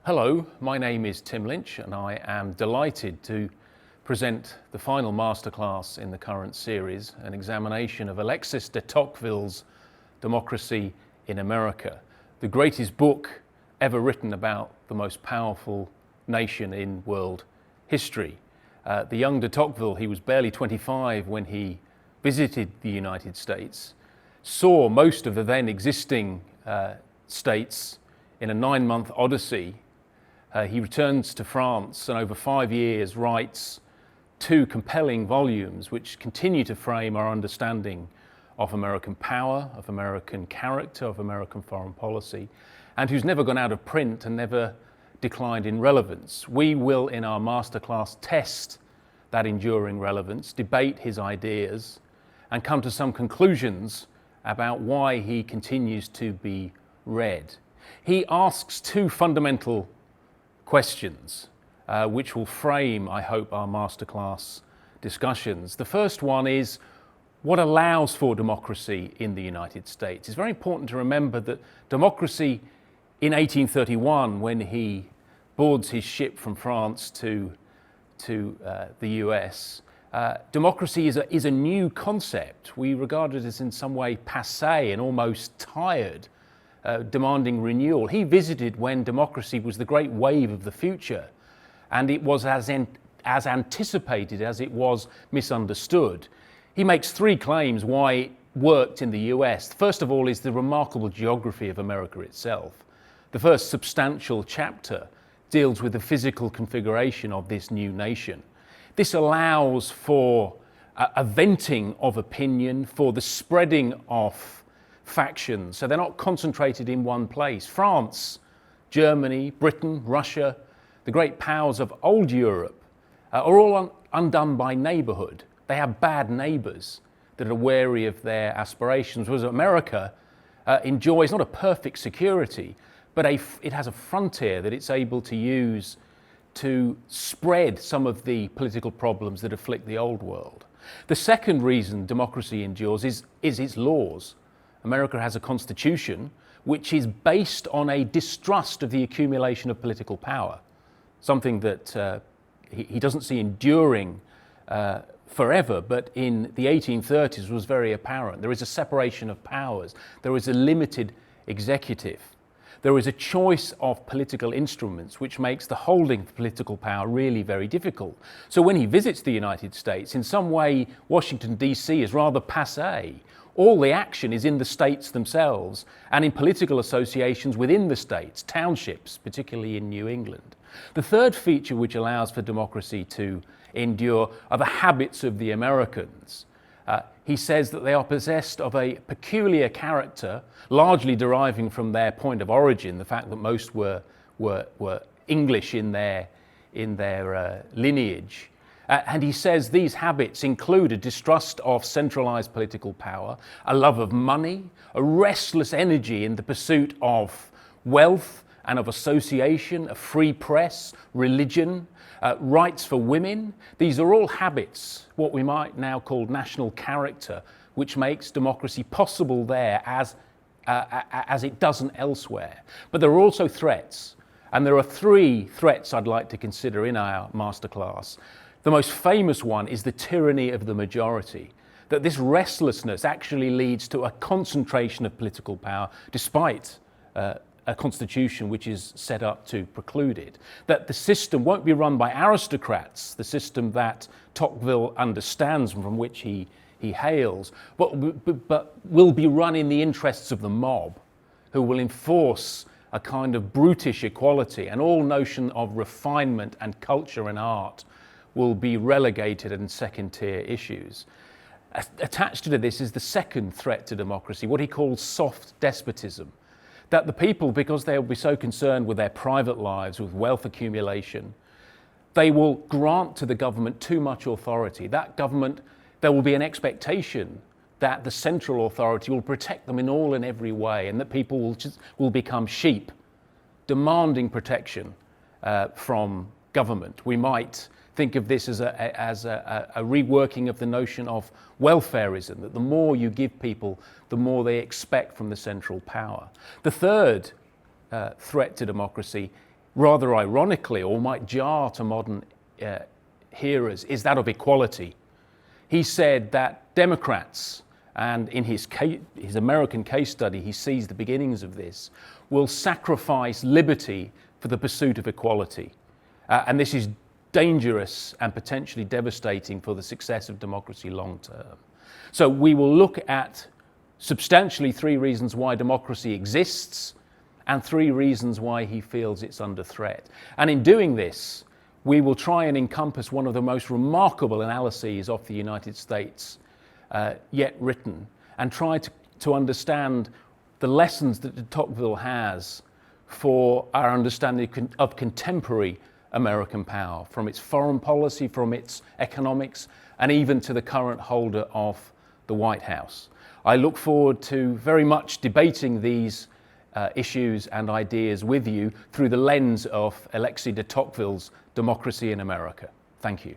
Hello, my name is Tim Lynch and I am delighted to present the final masterclass in the current series, an examination of Alexis de Tocqueville's Democracy in America, the greatest book ever written about the most powerful nation in world history. The young de Tocqueville, he was barely 25 when he visited the United States, saw most of the then existing states in a 9-month odyssey. He returns to France and over 5 years writes 2 compelling volumes which continue to frame our understanding of American power, of American character, of American foreign policy, and who's never gone out of print and never declined in relevance. We will, in our masterclass, test that enduring relevance, debate his ideas, and come to some conclusions about why he continues to be read. He asks 2 fundamental questions, which will frame, I hope, our masterclass discussions. The first one is, what allows for democracy in the United States? It's very important to remember that democracy in 1831, when he boards his ship from France to the US, democracy is a new concept. We regard it as in some way passé and almost tired, demanding renewal. He visited when democracy was the great wave of the future, and it was as anticipated as it was misunderstood. He makes 3 claims why it worked in the US. First of all is the remarkable geography of America itself. The first substantial chapter deals with the physical configuration of this new nation. This allows for a venting of opinion, for the spreading of factions, so they're not concentrated in one place. France, Germany, Britain, Russia, the great powers of old Europe are all undone by neighborhood. They have bad neighbors that are wary of their aspirations, whereas America enjoys not a perfect security, but it has a frontier that it's able to use to spread some of the political problems that afflict the old world. The second reason democracy endures is its laws. America has a constitution which is based on a distrust of the accumulation of political power, something that he doesn't see enduring forever, but in the 1830s was very apparent. There is a separation of powers. There is a limited executive. There is a choice of political instruments which makes the holding of political power really very difficult. So when he visits the United States, in some way Washington DC is rather passé. All the action is in the states themselves and in political associations within the states, townships, particularly in New England. The third feature which allows for democracy to endure are the habits of the Americans. He says that they are possessed of a peculiar character, largely deriving from their point of origin, the fact that most were English in their lineage. And he says these habits include a distrust of centralized political power, a love of money, a restless energy in the pursuit of wealth and of association, a free press, religion, rights for women. These are all habits, what we might now call national character, which makes democracy possible there as it doesn't elsewhere. But there are also threats, and there are 3 threats I'd like to consider in our masterclass. The most famous one is the tyranny of the majority, that this restlessness actually leads to a concentration of political power despite a constitution which is set up to preclude it, that the system won't be run by aristocrats, the system that Tocqueville understands and from which he hails, but will be run in the interests of the mob, who will enforce a kind of brutish equality, and all notion of refinement and culture and art will be relegated and second-tier issues. Attached to this is the second threat to democracy, what he calls soft despotism, that the people, because they will be so concerned with their private lives, with wealth accumulation, they will grant to the government too much authority. That government, there will be an expectation that the central authority will protect them in all and every way, and that people will become sheep, demanding protection from government. We might think of this as a reworking of the notion of welfarism, that the more you give people, the more they expect from the central power. The third threat to democracy rather ironically, or might jar to modern hearers, is that of equality. He said that Democrats, and in his American case study, he sees the beginnings of this, will sacrifice liberty for the pursuit of equality. And this is dangerous and potentially devastating for the success of democracy long term. So we will look at substantially 3 reasons why democracy exists and 3 reasons why he feels it's under threat. And in doing this, we will try and encompass one of the most remarkable analyses of the United States yet written, and try to understand the lessons that de Tocqueville has for our understanding of contemporary American power, from its foreign policy, from its economics, and even to the current holder of the White House. I look forward to very much debating these issues and ideas with you through the lens of Alexis de Tocqueville's Democracy in America. Thank you.